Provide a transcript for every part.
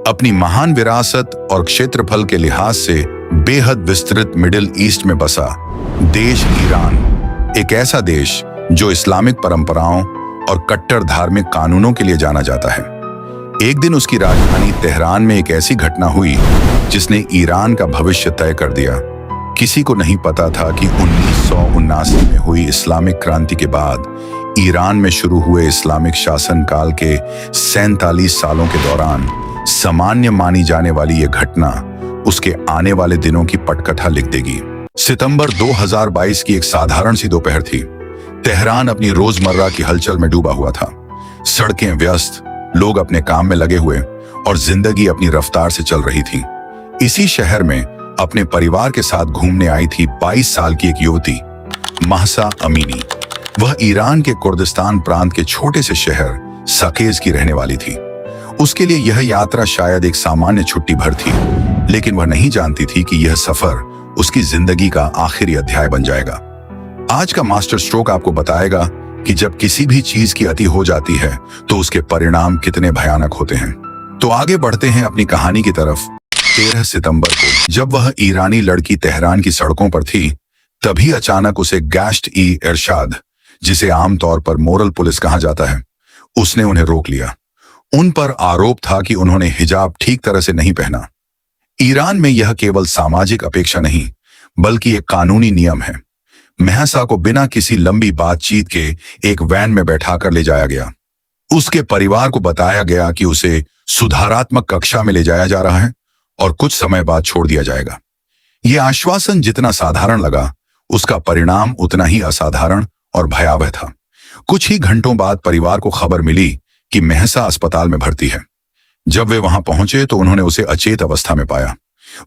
अपनी महान विरासत और क्षेत्रफल के लिहाज से बेहद विस्तृत मिडिल ईस्ट में बसा देश ईरान एक ऐसा देश जो इस्लामिक परंपराओं और कट्टर धार्मिक कानूनों के लिए जाना जाता है। एक दिन उसकी राजधानी तेहरान में एक ऐसी घटना हुई जिसने ईरान का भविष्य तय कर दिया। किसी को नहीं पता था कि 1979 में हुई इस्लामिक क्रांति के बाद ईरान में शुरू हुए इस्लामिक शासनकाल के 47 सालों के दौरान सामान्य मानी जाने वाली यह घटना उसके आने वाले दिनों की पटकथा लिख देगी। सितंबर 2022 की एक साधारण सी दोपहर थी। तेहरान अपनी रोजमर्रा की हलचल में डूबा हुआ था। सड़कें व्यस्त, लोग अपने काम में लगे हुए और जिंदगी अपनी रफ्तार से चल रही थी। इसी शहर में अपने परिवार के साथ घूमने आई थी 22 साल की एक युवती महसा अमीनी। वह ईरान के कुर्दिस्तान प्रांत के छोटे से शहर सकेज की रहने वाली थी। उसके लिए यह यात्रा शायद एक सामान्य छुट्टी भर थी, लेकिन वह नहीं जानती थी कि यह सफर उसकी जिंदगी का आखिरी अध्याय बन जाएगा। आज का मास्टर स्ट्रोक आपको बताएगा कि जब किसी भी चीज की अति हो जाती है तो उसके परिणाम कितने भयानक होते हैं। तो आगे बढ़ते हैं अपनी कहानी की तरफ। 13 सितंबर को जब वह ईरानी लड़की तेहरान की सड़कों पर थी, तभी अचानक उसे गाश्त-ए-इरशाद, जिसे आमतौर पर मोरल पुलिस कहा जाता है, उसने उन्हें रोक लिया। उन पर आरोप था कि उन्होंने हिजाब ठीक तरह से नहीं पहना। ईरान में यह केवल सामाजिक अपेक्षा नहीं, बल्कि एक कानूनी नियम है। महसा को बिना किसी लंबी बातचीत के एक वैन में बैठाकर ले जाया गया। उसके परिवार को बताया गया कि उसे सुधारात्मक कक्षा में ले जाया जा रहा है और कुछ समय बाद छोड़ दिया जाएगा। यह आश्वासन जितना साधारण लगा, उसका परिणाम उतना ही असाधारण और भयावह था। कुछ ही घंटों बाद परिवार को खबर मिली कि महसा अस्पताल में भर्ती है। जब वे वहां पहुंचे तो उन्होंने उसे अचेत अवस्था में पाया।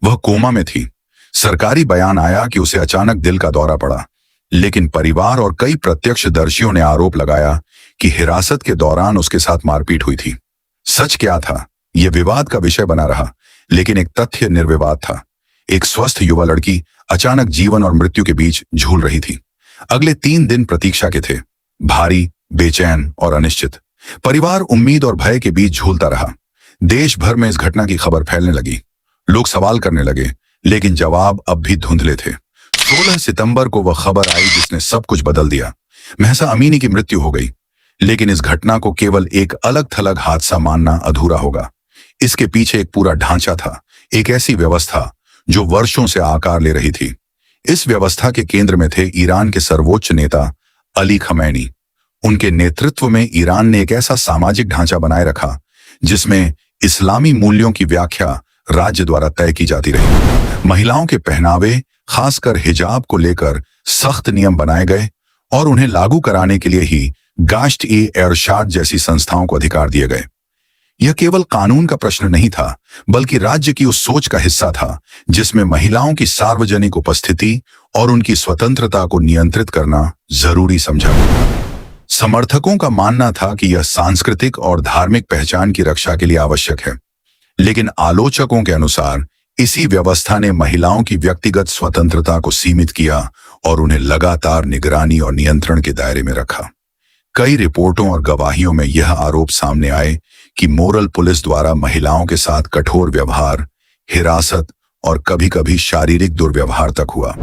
वह कोमा में थी। सरकारी बयान आया कि उसे अचानक दिल का दौरा पड़ा, लेकिन परिवार और कई प्रत्यक्षदर्शियों ने आरोप लगाया कि हिरासत के दौरान उसके साथ मारपीट हुई थी। सच क्या था, यह विवाद का विषय बना रहा, लेकिन एक तथ्य निर्विवाद था। एक स्वस्थ युवा लड़की अचानक जीवन और मृत्यु के बीच झूल रही थी। अगले 3 दिन प्रतीक्षा के थे, भारी, बेचैन और अनिश्चित। परिवार उम्मीद और भय के बीच झूलता रहा। देश भर में इस घटना की खबर फैलने लगी। लोग सवाल करने लगे, लेकिन जवाब अब भी धुंधले थे। 16 सितंबर को वह खबर आई जिसने सब कुछ बदल दिया। महसा अमीनी की मृत्यु हो गई, लेकिन इस घटना को केवल एक अलग थलग हादसा मानना अधूरा होगा। इसके पीछे एक पूरा ढांचा था, एक ऐसी व्यवस्था जो वर्षों से आकार ले रही थी। इस व्यवस्था के केंद्र में थे ईरान के सर्वोच्च नेता अली खमैनी। उनके नेतृत्व में ईरान ने एक ऐसा सामाजिक ढांचा बनाए रखा जिसमें इस्लामी मूल्यों की व्याख्या राज्य द्वारा तय की जाती रही। महिलाओं के पहनावे, खासकर हिजाब को लेकर सख्त नियम बनाए गए और उन्हें लागू कराने के लिए ही गाश्त-ए-इरशाद जैसी संस्थाओं को अधिकार दिए गए। यह केवल कानून का प्रश्न नहीं था, बल्कि राज्य की उस सोच का हिस्सा था जिसमें महिलाओं की सार्वजनिक उपस्थिति और उनकी स्वतंत्रता को नियंत्रित करना जरूरी समझा गया। समर्थकों का मानना था कि यह सांस्कृतिक और धार्मिक पहचान की रक्षा के लिए आवश्यक है, लेकिन आलोचकों के अनुसार इसी व्यवस्था ने महिलाओं की व्यक्तिगत स्वतंत्रता को सीमित किया और उन्हें लगातार निगरानी और नियंत्रण के दायरे में रखा। कई रिपोर्टों और गवाहियों में यह आरोप सामने आए कि मोरल पुलिस द्वारा महिलाओं के साथ कठोर व्यवहार, हिरासत और कभी-कभी शारीरिक दुर्व्यवहार तक हुआ।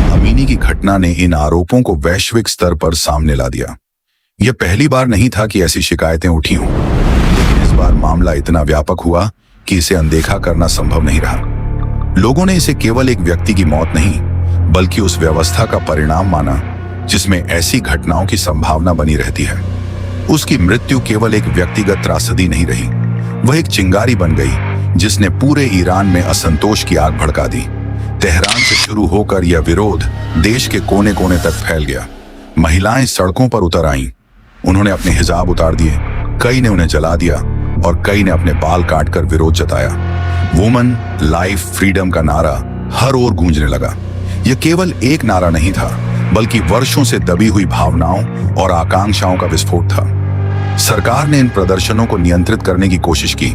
अमीनी की घटना ने इन आरोपों को वैश्विक स्तर पर सामने ला दिया। यह पहली बार नहीं था कि ऐसी शिकायतें उठी हों, लेकिन इस बार मामला इतना व्यापक हुआ कि इसे अनदेखा करना संभव नहीं रहा। लोगों ने इसे केवल एक व्यक्ति की मौत नहीं, बल्कि उस व्यवस्था का परिणाम माना जिसमें ऐसी घटनाओं की संभावना बनी रहती है। उसकी मृत्यु केवल एक व्यक्तिगत त्रासदी नहीं रही, वह एक चिंगारी बन गई जिसने पूरे ईरान में असंतोष की आग भड़का दी। तेहरान से शुरू होकर यह विरोध देश के कोने कोने तक फैल गया। महिलाएं सड़कों पर उतर आईं। उन्होंने अपने हिजाब उतार दिए, कई ने उन्हें जला दिया और कई ने अपने बाल काटकर विरोध जताया। वुमन लाइफ फ्रीडम का नारा हर ओर गूंजने लगा। यह केवल एक नारा नहीं था, बल्कि वर्षों से दबी हुई भावनाओं और आकांक्षाओं का विस्फोट था। सरकार ने इन प्रदर्शनों को नियंत्रित करने की कोशिश की।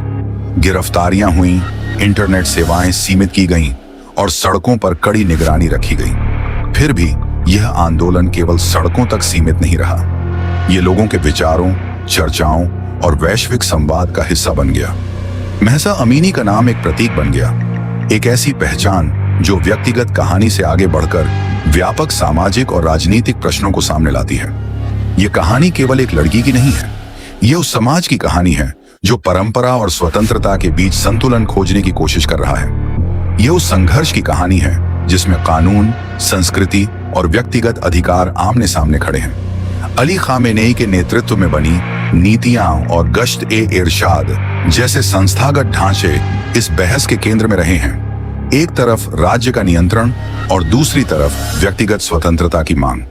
गिरफ्तारियां हुई, इंटरनेट सेवाएं सीमित की गईं और सड़कों पर कड़ी निगरानी रखी गई। फिर भी यह आंदोलन केवल सड़कों तक सीमित नहीं रहा। ये लोगों के विचारों, चर्चाओं और वैश्विक संवाद का हिस्सा बन गया। महसा अमीनी का नाम एक प्रतीक बन गया, एक ऐसी पहचान जो व्यक्तिगत कहानी से आगे बढ़कर व्यापक सामाजिक और राजनीतिक प्रश्नों को सामने लाती है। ये कहानी केवल एक लड़की की नहीं है, ये उस समाज की कहानी है जो परंपरा और स्वतंत्रता के बीच संतुलन खोजने की कोशिश कर रहा है। ये उस संघर्ष की कहानी है जिसमें कानून, संस्कृति और व्यक्तिगत अधिकार आमने सामने खड़े हैं। अली खामेनेई के नेतृत्व में बनी नीतियां और गश्त-ए-इरशाद जैसे संस्थागत ढांचे इस बहस के केंद्र में रहे हैं। एक तरफ राज्य का नियंत्रण और दूसरी तरफ व्यक्तिगत स्वतंत्रता की मांग।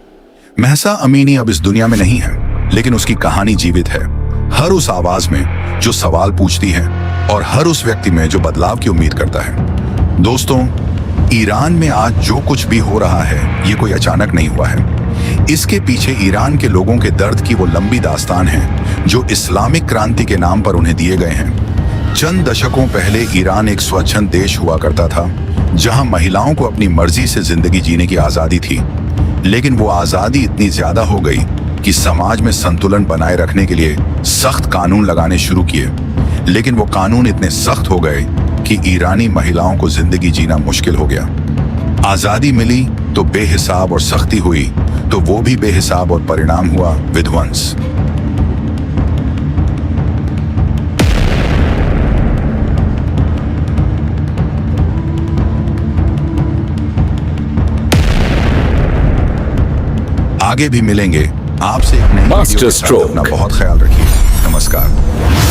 महसा अमीनी अब इस दुनिया में नहीं है, लेकिन उसकी कहानी जीवित है, हर उस आवाज में जो सवाल पूछती है और हर उस व्यक्ति में जो बदलाव की उम्मीद करता है। दोस्तों, ईरान में आज जो कुछ भी हो रहा है ये कोई अचानक नहीं हुआ है। इसके पीछे ईरान के लोगों के दर्द की वो लंबी दास्तान है जो इस्लामिक क्रांति के नाम पर उन्हें दिए गए हैं। चंद दशकों पहले ईरान एक स्वच्छंद देश हुआ करता था जहां महिलाओं को अपनी मर्जी से जिंदगी जीने की आजादी थी, लेकिन वो आजादी इतनी ज्यादा हो गई कि समाज में संतुलन बनाए रखने के लिए सख्त कानून लगाने शुरू किए। लेकिन वो कानून इतने सख्त हो गए कि ईरानी महिलाओं को जिंदगी जीना मुश्किल हो गया। आजादी मिली तो बेहिसाब और सख्ती हुई तो वो भी बेहिसाब और परिणाम हुआ विध्वंस। आगे भी मिलेंगे आपसे एक नई वीडियो के साथ। अपना बहुत ख्याल रखिए। नमस्कार।